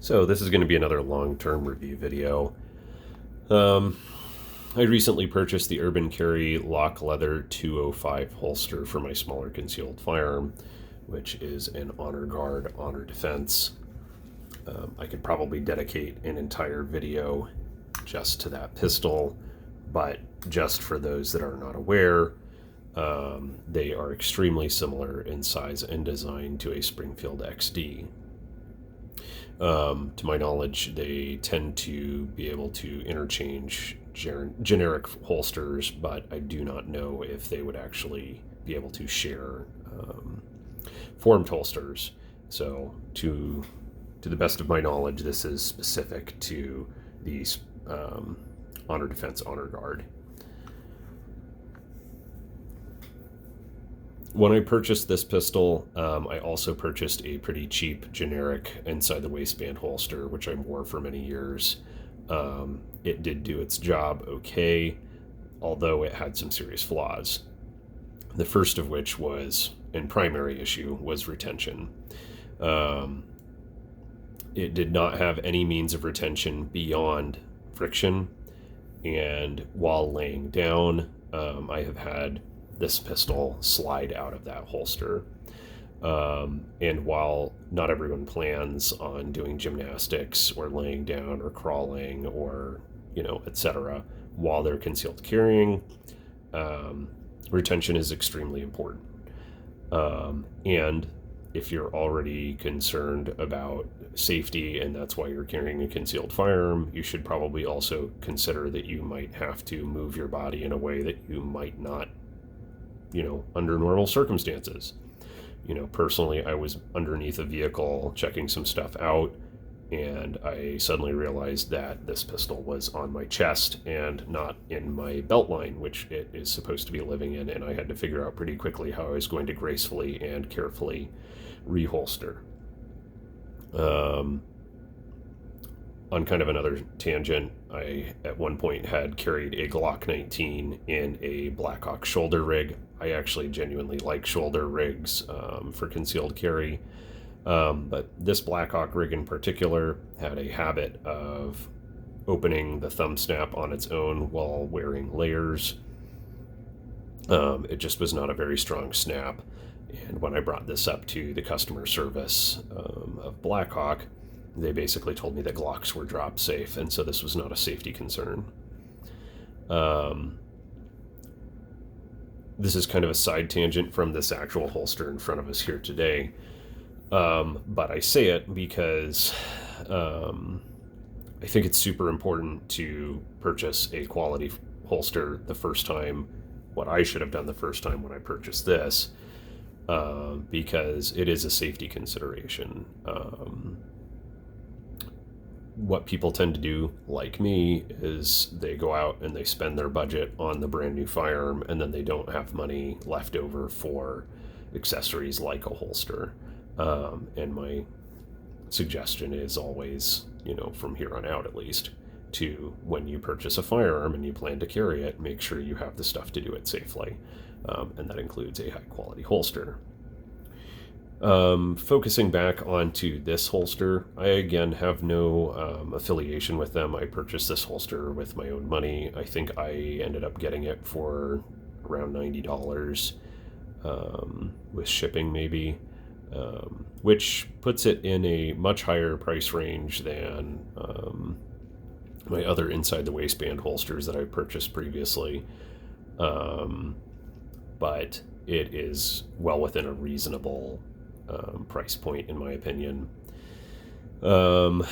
So this is going to be another long-term review video. Um, I recently purchased the Urban Carry Lock Leather 205 holster for my smaller concealed firearm, which is an Honor Guard Honor Defense. I could probably dedicate an entire video just to that pistol, but just for those that are not aware, they are extremely similar in size and design to a Springfield XD. To my knowledge, they tend to be able to interchange generic holsters, but I do not know if they would actually be able to share formed holsters. So, to the best of my knowledge, this is specific to these Honor Defense Honor Guard. When I purchased this pistol, I also purchased a pretty cheap generic inside the waistband holster, which I wore for many years. It did do its job okay, although it had some serious flaws. The first of which was, and primary issue, was retention. It did not have any means of retention beyond friction, and while laying down, I have had this pistol slide out of that holster. And while not everyone plans on doing gymnastics or laying down or crawling or, etc., while they're concealed carrying, retention is extremely important. And if you're already concerned about safety and that's why you're carrying a concealed firearm, you should probably also consider that you might have to move your body in a way that you might not under normal circumstances. Personally, I was underneath a vehicle checking some stuff out, and I suddenly realized that this pistol was on my chest and not in my belt line, which it is supposed to be living in, and I had to figure out pretty quickly how I was going to gracefully and carefully reholster. On kind of another tangent, I at one point had carried a Glock 19 in a Blackhawk shoulder rig. I actually genuinely like shoulder rigs for concealed carry, but this Blackhawk rig in particular had a habit of opening the thumb snap on its own while wearing layers. It just was not a very strong snap, and when I brought this up to the customer service of Blackhawk, they basically told me that Glocks were drop safe, and so this was not a safety concern. This is kind of a side tangent from this actual holster in front of us here today, but I say it because I think it's super important to purchase a quality holster the first time, what I should have done the first time when I purchased this, because it is a safety consideration. What people tend to do, like me, is they go out and they spend their budget on the brand new firearm, and then they don't have money left over for accessories like a holster. And my suggestion is always, from here on out at least, to when you purchase a firearm and you plan to carry it, make sure you have the stuff to do it safely. And that includes a high quality holster. Focusing back onto this holster, I again have no affiliation with them. I purchased this holster with my own money. I think I ended up getting it for around $90 with shipping maybe, which puts it in a much higher price range than my other inside the waistband holsters that I purchased previously. But it is well within a reasonable price point, in my opinion. I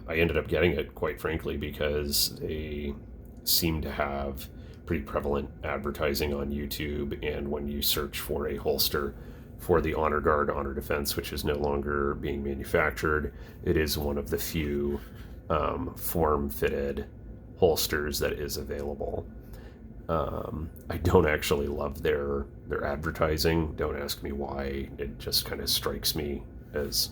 ended up getting it, quite frankly, because they seem to have pretty prevalent advertising on YouTube, and when you search for a holster for the Honor Guard Honor Defense, which is no longer being manufactured, it is one of the few form-fitted holsters that is available. I don't actually love their advertising. Don't ask me why. It just kind of strikes me as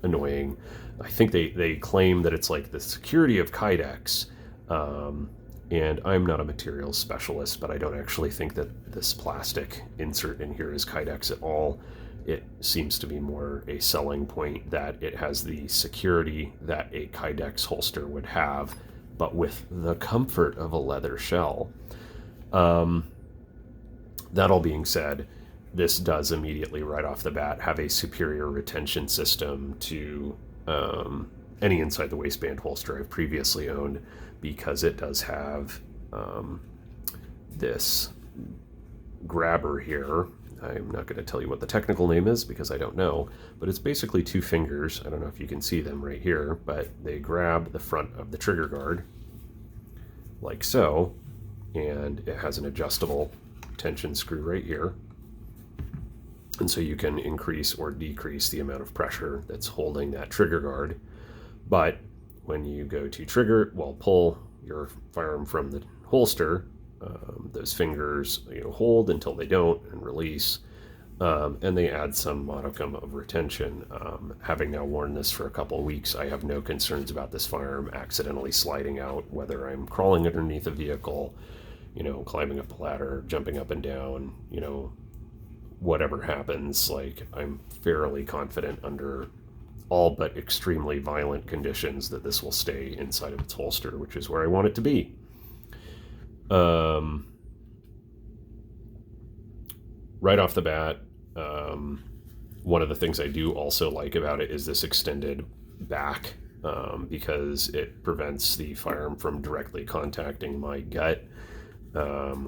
annoying. I think they claim that it's like the security of Kydex, and I'm not a materials specialist, but I don't actually think that this plastic insert in here is Kydex at all. it seems to be more a selling point that it has the security that a Kydex holster would have, but with the comfort of a leather shell. That all being said, this does immediately, right off the bat, have a superior retention system to any inside the waistband holster I've previously owned, because it does have this grabber here. I'm not going to tell you what the technical name is because I don't know, but it's basically two fingers. I don't know if you can see them right here, but they grab the front of the trigger guard like so, and it has an adjustable tension screw right here. And so you can increase or decrease the amount of pressure that's holding that trigger guard. But when you go to pull your firearm from the holster, those fingers hold until they don't and release, and they add some modicum of retention. Having now worn this for a couple of weeks, I have no concerns about this firearm accidentally sliding out, whether I'm crawling underneath a vehicle, climbing up a ladder, jumping up and down, whatever happens. Like, I'm fairly confident under all but extremely violent conditions that this will stay inside of its holster, which is where I want it to be. Right off the bat, one of the things I do also like about it is this extended back, because it prevents the firearm from directly contacting my gut,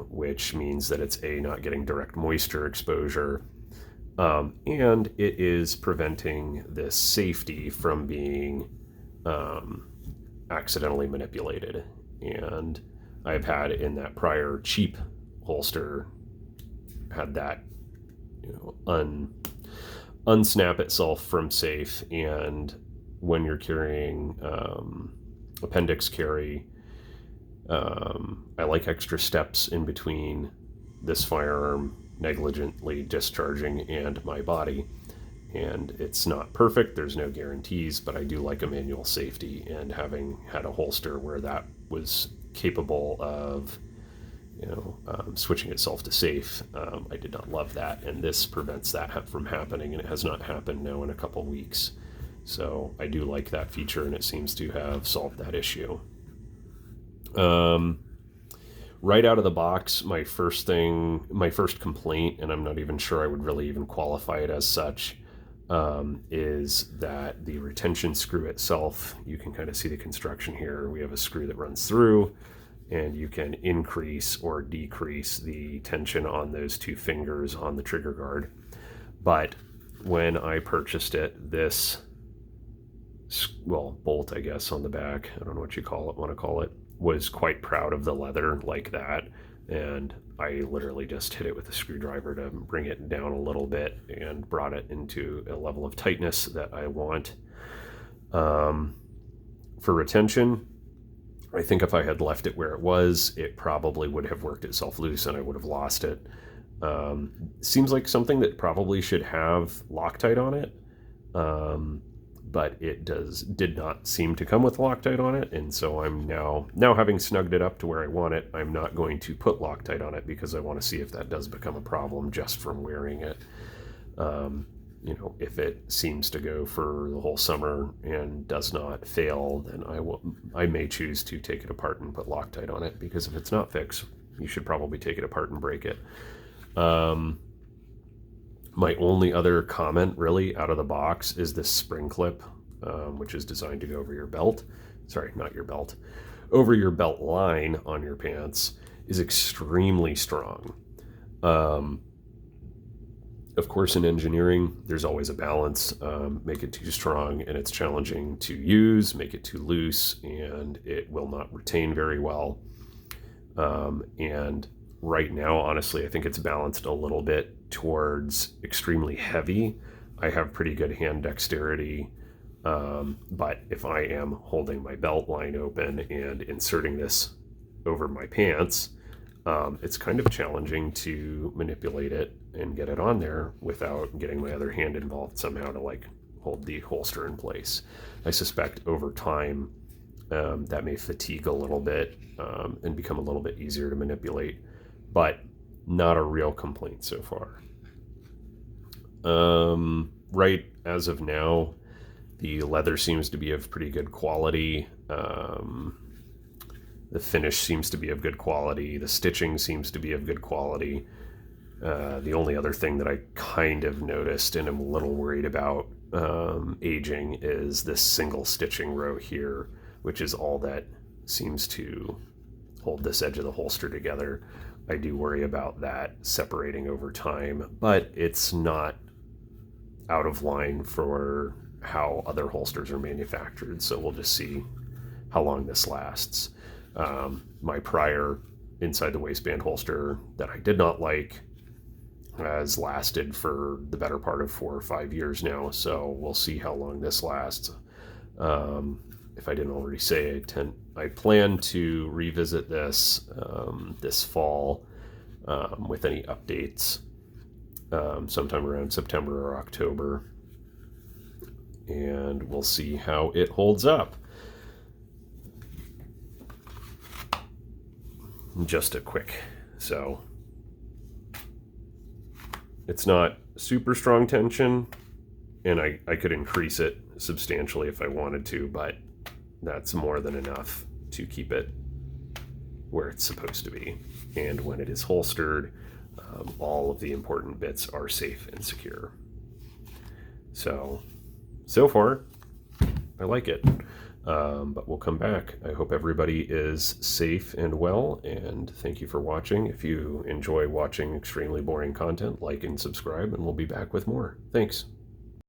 which means that it's not getting direct moisture exposure, and it is preventing this safety from being accidentally manipulated. And I've had in that prior cheap holster had that unsnap itself from safe, and when you're carrying appendix carry, I like extra steps in between this firearm negligently discharging and my body. And it's not perfect, there's no guarantees, but I do like a manual safety, and having had a holster where that was capable of switching itself to safe, I did not love that, and this prevents that from happening, and it has not happened now in a couple weeks. So I do like that feature, and it seems to have solved that issue. Right out of the box, my first complaint, and I'm not even sure I would really even qualify it as such, is that the retention screw itself, you can kind of see the construction here. We have a screw that runs through, and you can increase or decrease the tension on those two fingers on the trigger guard. But when I purchased it, this bolt, I guess, on the back, I don't know what you want to call it, was quite proud of the leather like that, and I literally just hit it with a screwdriver to bring it down a little bit and brought it into a level of tightness that I want. For retention, I think if I had left it where it was, it probably would have worked itself loose and I would have lost it. Seems like something that probably should have Loctite on it, but it did not seem to come with Loctite on it, and so I'm now having snugged it up to where I want it, I'm not going to put Loctite on it because I want to see if that does become a problem just from wearing it. If it seems to go for the whole summer and does not fail, then I may choose to take it apart and put Loctite on it, because if it's not fixed, you should probably take it apart and break it. My only other comment really out of the box is this spring clip, which is designed to go over your belt. Sorry, not your belt. Over your belt line on your pants, is extremely strong. Of course, in engineering, there's always a balance. Make it too strong and it's challenging to use. Make it too loose and it will not retain very well. And right now, honestly, I think it's balanced a little bit towards extremely heavy. I have pretty good hand dexterity, but if I am holding my belt line open and inserting this over my pants, it's kind of challenging to manipulate it and get it on there without getting my other hand involved somehow to hold the holster in place. I suspect over time that may fatigue a little bit and become a little bit easier to manipulate, but not a real complaint so far. Right as of now, the leather seems to be of pretty good quality. The finish seems to be of good quality. The stitching seems to be of good quality. The only other thing that I kind of noticed and am a little worried about aging is this single stitching row here, which is all that seems to hold this edge of the holster together. I do worry about that separating over time, but it's not out of line for how other holsters are manufactured, so we'll just see how long this lasts. My prior inside the waistband holster that I did not like has lasted for the better part of 4 or 5 years now, so we'll see how long this lasts. If I didn't already say, I plan to revisit this this fall with any updates sometime around September or October, and we'll see how it holds up. Just a quick, so it's not super strong tension, and I could increase it substantially if I wanted to, but that's more than enough to keep it where it's supposed to be. And when it is holstered, all of the important bits are safe and secure. So far, I like it. But we'll come back. I hope everybody is safe and well, and thank you for watching. If you enjoy watching extremely boring content, like and subscribe, and we'll be back with more. Thanks.